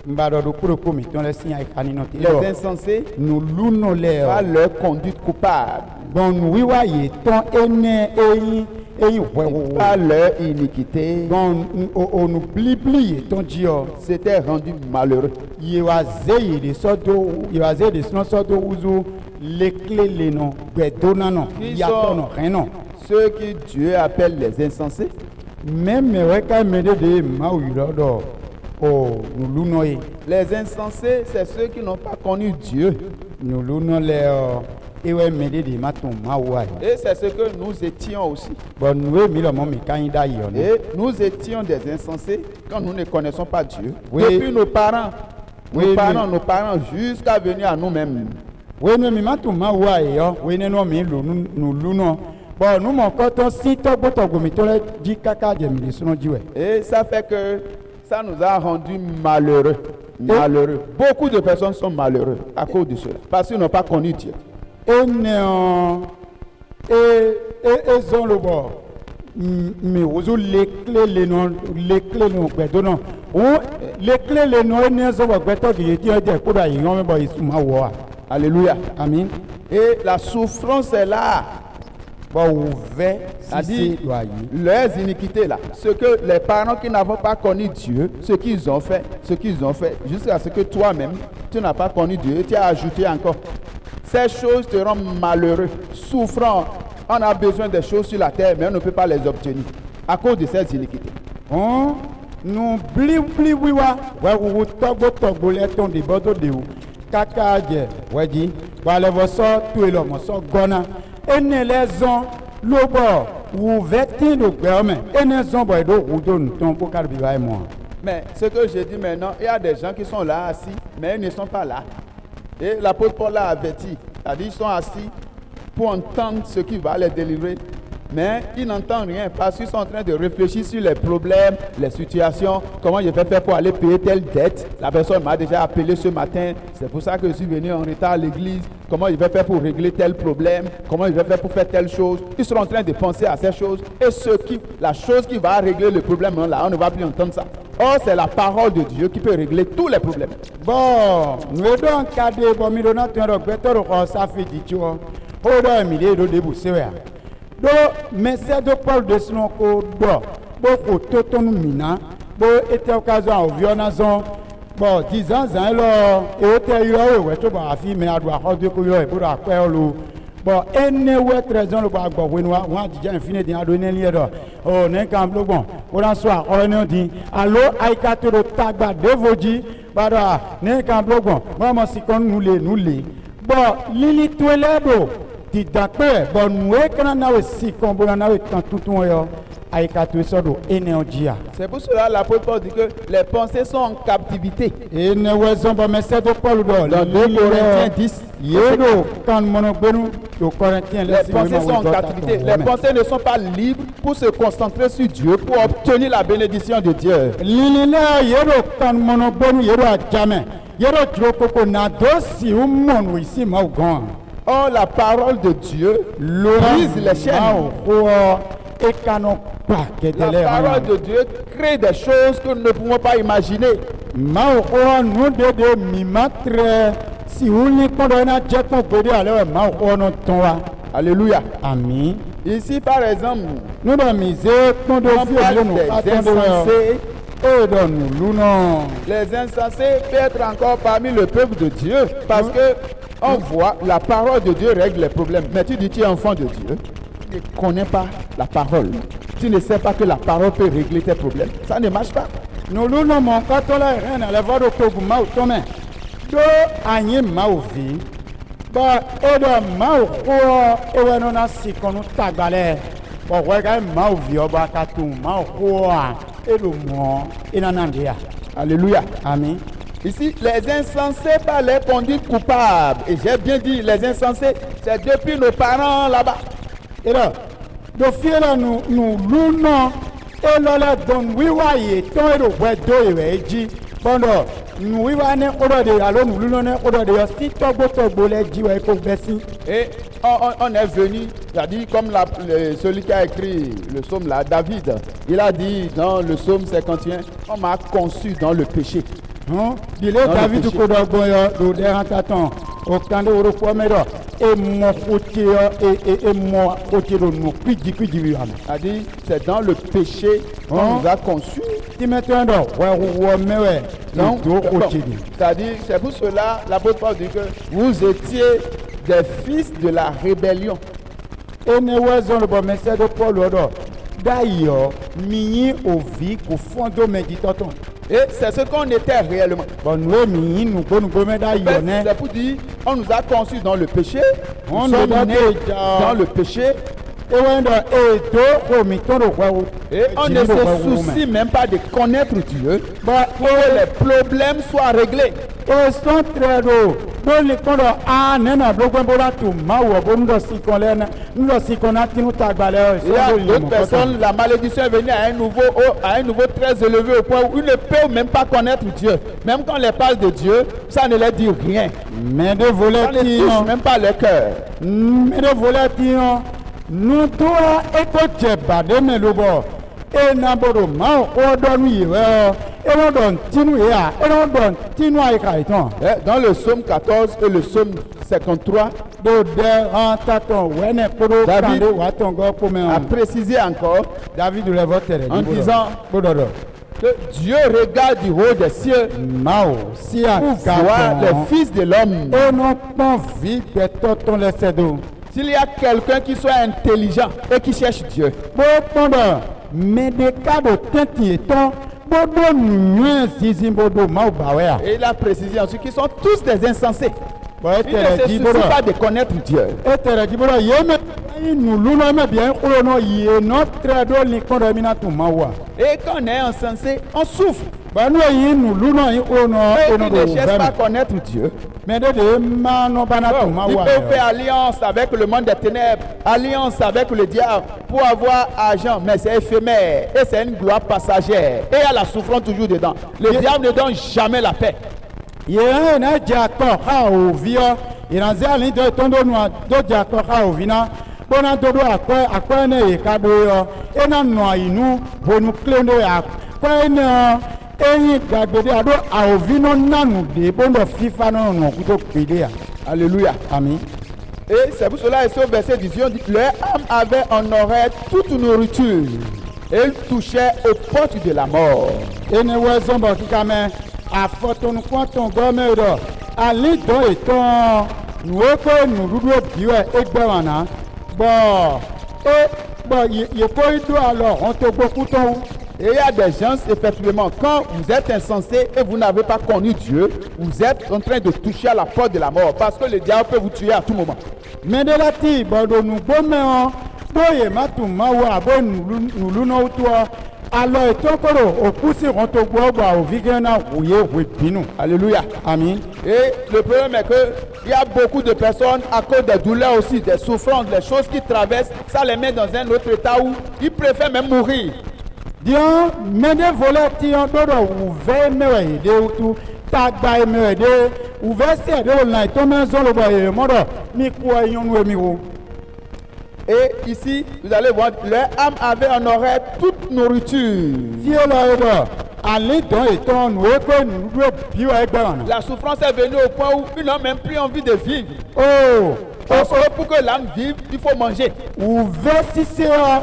Les insensés par leur conduite coupable, par leur iniquité, s'étaient rendus malheureux. Ceux que Dieu appelle les insensés. Les insensés, c'est ceux qui n'ont pas connu Dieu. Et c'est ce que nous étions aussi. Et nous étions des insensés quand nous ne connaissons pas Dieu. Depuis nos parents, jusqu'à venir à nous-mêmes. Et ça fait que ça nous a rendus malheureux. Beaucoup de personnes sont malheureuses à cause de cela, parce qu'ils n'ont pas connu Dieu. Alléluia. Amen. Et la souffrance est là. C'est-à-dire leurs iniquités là, ce que les parents qui n'avaient pas connu Dieu, ce qu'ils ont fait, jusqu'à ce que toi-même, tu n'as pas connu Dieu, tu as ajouté encore. Ces choses te rendent malheureux, souffrant. On a besoin des choses sur la terre, mais on ne peut pas les obtenir à cause de ces iniquités. Mais ce que je dis maintenant, il y a des gens qui sont là assis, mais ils ne sont pas là. Et l'apôtre Paul l'a averti, c'est-à-dire ils sont assis pour entendre ce qui va les délivrer. Mais ils n'entendent rien parce qu'ils sont en train de réfléchir sur les problèmes, les situations, comment je vais faire pour aller payer telle dette. La personne m'a déjà appelé ce matin, c'est pour ça que je suis venu en retard à l'église. Comment je vais faire pour régler tel problème, comment je vais faire pour faire telle chose. Ils sont en train de penser à ces choses. Et la chose qui va régler le problème, là, on ne va plus entendre ça. Or, c'est la parole de Dieu qui peut régler tous les problèmes. Bon, nous avons un cadre, ça fait du tout. Do message de Paul de Snoko do beaucoup toto mina bo était occasion violation bon 10 ans alors et était yo we to ba fi me adu akodo ko yo e bo akwe lo bon ene we trésor lo ba gbo we no wa dija infine din ado ne lié do o ne kan lo bon o ran so akoro ne din alo aikato ro tagba devoji bada ne kan lo bon mo si kon nous le bon lili toiledo c'est pour cela l'apôtre Paul dit que les pensées sont en captivité. Dans 2 Corinthiens 10, les pensées sont en captivité. Les pensées ne sont pas libres pour se concentrer sur Dieu, pour obtenir la bénédiction de Dieu. Oh, la parole de Dieu brise les chaînes. La parole de Dieu crée des choses que nous ne pouvons pas imaginer. Alléluia. Amen. Ici, par exemple, nous parle des insensés. Les insensés peuvent être encore parmi le peuple de Dieu parce que on voit la parole de Dieu règle les problèmes. Mais tu dis tu es enfant de Dieu, tu ne connais pas la parole. Tu ne sais pas que la parole peut régler tes problèmes. Ça ne marche pas. Nous l'avons encore la reine, elle va au Koguma au Tomé. Do Agnès Maouvi. Bah, Edo Maou, et on a si qu'on nous tagalait. Bon, regarde Maouvi, au Bakatou, Maou, et le mot, et l'anandia. Alléluia. Amen. Ici, les insensés par les conduites coupables. Et j'ai bien dit, les insensés, c'est depuis nos parents là-bas. Et là, de fier là, nous l'unons, et là, donc, oui, oui, tant et le ouais, deux, et dit, bon, nous, oui, on est au de alors, nous l'unons au de si Togo, les dit, ouais, pour baisser. Et on est venu, c'est-à-dire comme celui qui a écrit le psaume là, David, il a dit dans le psaume 51, on m'a conçu dans le péché. Dile Dans le David péché. ko do gbon yo do de rantaton o kande woro ko me do e mo kote yo e mo kote do no kwiji wi am. C'est-à-dire, c'est dans le péché qu'on Hein? nous a conçus. Ti metendo wa wo mewe Donc, do bon, kote di. c'est-à-dire, c'est pour cela l'apôtre Paul dit que vous étiez des fils de la rébellion. Ene wezon le bon message de Paul do. D'ailleurs, mi o vi ko fondo meditaton. Et c'est ce qu'on était réellement. Bon nous mi nous ko me En d'ailleurs fait, ne. c'est pour dire, on nous a conçus dans le péché. On Nous nous sommes a nés déjà- dans le péché. E wendo e do ko mi ton do wa. Et on ne se soucie même pas de connaître Dieu Ba pour que les problèmes soient réglés. e son tre do le kondo a nena blogo bola tu ma wo bo ndo si kon le na ndo si kon na tinu tagbale o Il y a d'autres personnes, la malédiction est venue à un niveau très élevé au point où ils ne peuvent même pas connaître Dieu. Même quand on les parle de Dieu, ça ne leur dit rien. mais de Ça voler ne ti touche même pas leur cœur. mais de voler ti nous doit e ko je bade me lo bo e na bodo ma o do nu yi we e won don tinu ya e won don tinu ai kai ton Dans le psaume 14 et le psaume 53, do de en taton wene kodo David kande wa ton go ko me a précisé encore David le votere en disant bodo que Dieu regarde du haut des cieux mao si a pour voir les fils de l'homme. et non pas vie que ton laisse d'eau. S'il y a quelqu'un qui soit intelligent et qui cherche Dieu, Pendant mais des cas de tête bodo nuit zizi bodo mao bawea. et il a précisé ensuite qu'ils sont tous des insensés. Bon Ils ne se soucient pas de connaître Dieu. etere di bodo yeme nous l'uno me bien olono yé notre do li kondo mina tu mawa. Et quand on est insensé, on souffre. Ba no yi nous l'uno yi olono Ceux ono qui do ne cherchent pas à vraiment. connaître Dieu, Mais de ma no bana tu ils mawa. peuvent faire alliance avec le monde des ténèbres, alliance avec le diable pour avoir argent, mais c'est éphémère et c'est une gloire passagère. Et il y a la souffrance toujours dedans. Le diable ne donne jamais la paix. Ye na jako ha ovio inaze ali do tondo no do jako ha ovina bona do akwa na e ka do yo ena no inu bonu klendo ya kwa na eyin dagbede ado ovino nanu de bondo fifa no kuto pede ya. Alléluia. Amen. Et c'est pour cela, ici au verset 18, on dit, leur âme avait en oreille toute nourriture. Et ils touchaient aux portes de la mort. Ene wezo bo kikame afotonu kwanton gome do ali do eton nuoko nududu biwe egbewana bo ye ko ido alors on te beaucoup ton. Et il y a des gens, effectivement, quand vous êtes insensé et vous n'avez pas connu Dieu, vous êtes en train de toucher à la porte de la mort. Parce que le diable peut vous tuer à tout moment. Mais de la ti bodo nu gome on boye matu mawa bo nulu no to alors etokoro okusi on to gba o vigena oye we binu. Alléluia. Amen. Et le problème est que il y a beaucoup de personnes à cause des douleurs aussi, des souffrances, des choses qui traversent, ça les met dans un autre état où ils préfèrent même mourir. Dion mede voleti on dodo uve mewe de utu tagba mewe de uve se de online to menzo lo ba e modo mi kwa yonu emi wo. Et ici, vous allez voir, leur âme avait en oreille toute nourriture. Si o lo edo ale don eton nu e ko nu do biwa egbe wana. La souffrance est venue au point où ils n'ont même plus envie de vivre. Oh Parce que pour que l'âme vive, il faut manger. uve si se o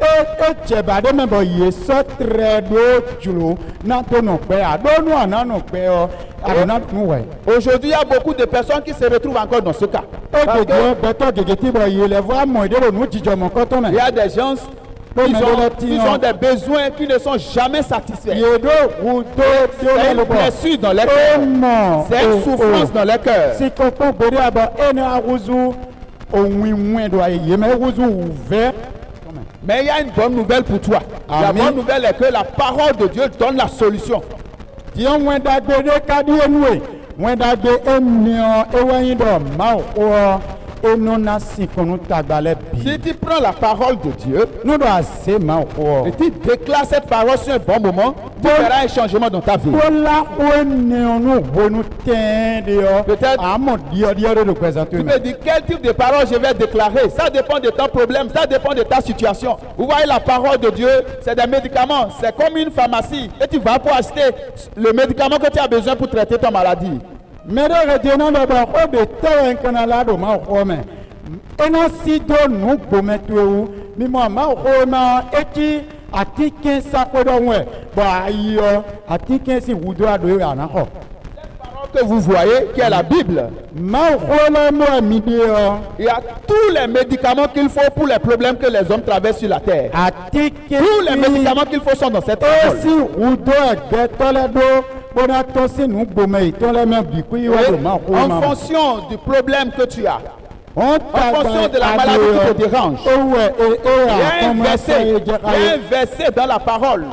e cheba de me bo ye so tre do julo na to no pe adonu ana no pe o adona nu we. Aujourd'hui, il y a beaucoup de personnes qui se retrouvent encore dans ce cas. Parce E que gege beto gege ti bo ye le voix mo de nu jijo mo ko to me. il y a des gens qui ont des besoins qui ne sont jamais satisfaits. Yedo wuto C'est une blessure dans leur cœur. C'est une souffrance dans leur cœur. Si koko bere aba ene aruzu onwinwen do aye me ruzu ouvert. Mais il y a une bonne nouvelle pour toi. La Amen. bonne nouvelle est que la parole de Dieu donne la solution. Dion wenda gbede kadi enwe wenda gbe emio eweyin do ma o enona si konu tagbale Si bi. tu prends la parole de Dieu Nous doit assez ma ko. et tu déclares cette parole sur un bon moment, tu verras un changement dans ta vie. Kola ko ne onu bonu ten de yo. Peut-être- Amo dio de présenter. Tu me dis quel type de parole je vais déclarer. Ça dépend de ton problème, ça dépend de ta situation. Vous voyez, la parole de Dieu, c'est des médicaments. C'est comme une pharmacie. Et tu vas pour acheter le médicament que tu as besoin pour traiter ton maladie. Mere redena do ba ko be te kana la do ma ko me. Ena si do nu gometu mi mo ma ko ma eti atike sa ko do we. Ba yo atike si wudo ado ya na ko. Que vous voyez, qui est la Bible. Ma ko la mo mi de yo. Il y a tous les médicaments qu'il faut pour les problèmes que les hommes traversent sur la terre. Atike Tous les médicaments qu'il faut sont dans cette parole. si wudo de tole do bona to si nu gome to le me bi ku yo Et do ma ko en ma. fonction du problème que tu as, En fonction de la maladie qui te dérange. il y a un verset dans la parole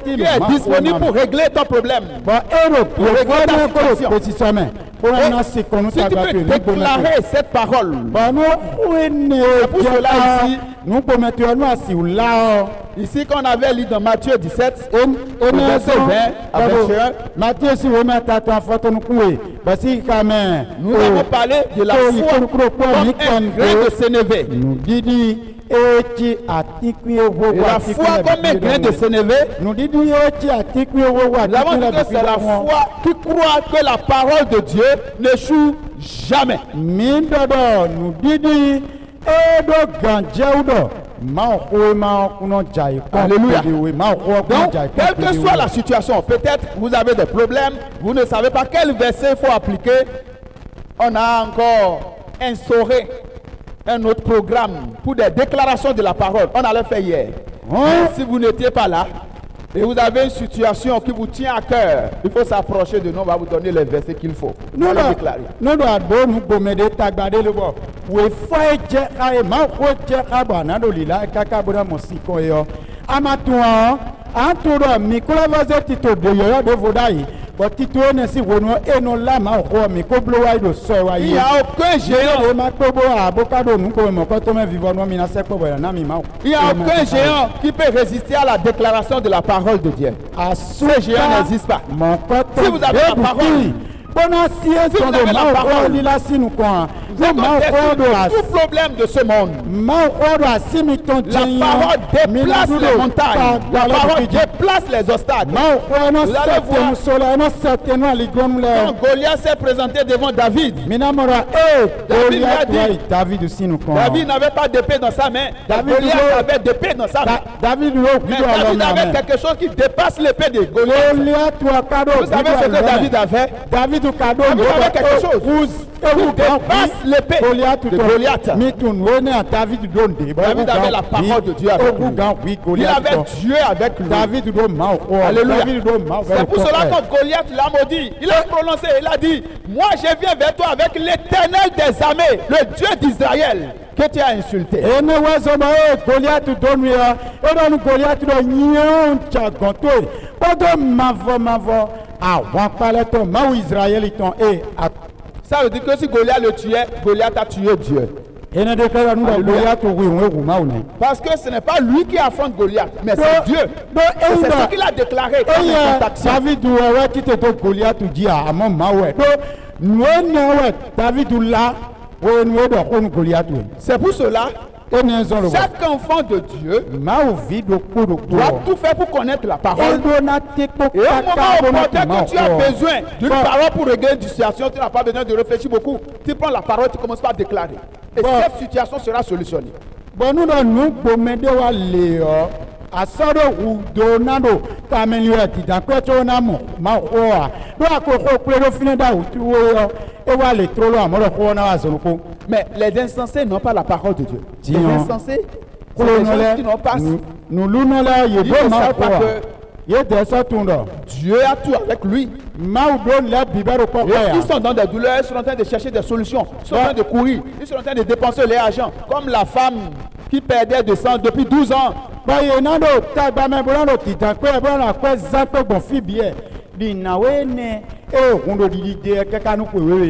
qui est disponible pour régler ton problème. Si tu peux déclarer cette parole, ici qu'on avait lu dans Matthieu 17, verset 20 à 21, nous avons parlé de la foi comme un grain de sénévé. Et la foi comme un grain de sénévé, nous avons dit que c'est la foi qui croit que la parole de Dieu n'échoue jamais. Alléluia. Donc, quelle que soit la situation, peut-être vous avez des problèmes, vous ne savez pas quel verset il faut appliquer. On a encore instauré un autre programme pour des déclarations de la parole. On allait faire hier. Si vous n'étiez pas là et vous avez une situation qui vous tient à cœur, il faut s'approcher de nous, on va vous donner les versets qu'il faut. Vous allez déclarer. Il n'y a aucun géant. Il n'y a aucun géant qui peut résister à la déclaration de la parole de Dieu. Ce géant n'existe pas. Si vous avez la parole, tout problème de ce monde, la parole déplace les montagnes, la parole déplace les obstacles. Vous allez voir, quand Goliath s'est présenté devant David, David n'avait pas d'épée dans sa main, Goliath avait d'épée dans sa main. Mais David avait quelque chose qui dépasse l'épée de Goliath. Vous savez ce que David a fait? David avait quelque chose qui dépasse l'épée de Goliath. David avait la parole de Dieu avec lui. Il avait Dieu avec lui. Alléluia. C'est pour cela que Goliath l'a maudit. Il a prononcé, il a dit, moi je viens vers toi avec l'Éternel des armées, le Dieu d'Israël, que tu as insulté. Ça veut dire que si Goliath le tuait, Goliath a tué Dieu. Parce que ce n'est pas lui qui affronte Goliath, mais c'est Dieu. Et c'est ce qu'il a déclaré comme c'est pour cela chaque enfant de Dieu doit tout faire pour connaître la parole. Et au moment opportun que tu as besoin d'une parole pour régler une situation, tu n'as pas besoin de réfléchir beaucoup. Tu prends la parole, tu commences par déclarer. Et cette situation sera solutionnée. Mais les insensés n'ont pas la parole de Dieu. Les insensés, c'est des gens qui n'ont pas. Ils ne savent pas que Dieu a tout avec lui. Ils sont dans des douleurs, ils sont en train de chercher des solutions, ils sont en train de courir, ils sont en train de dépenser leur argent, comme la femme qui perdait de sang depuis 12 ans. e òkun ɖo ɖiɖi de keka nu kpe wewe.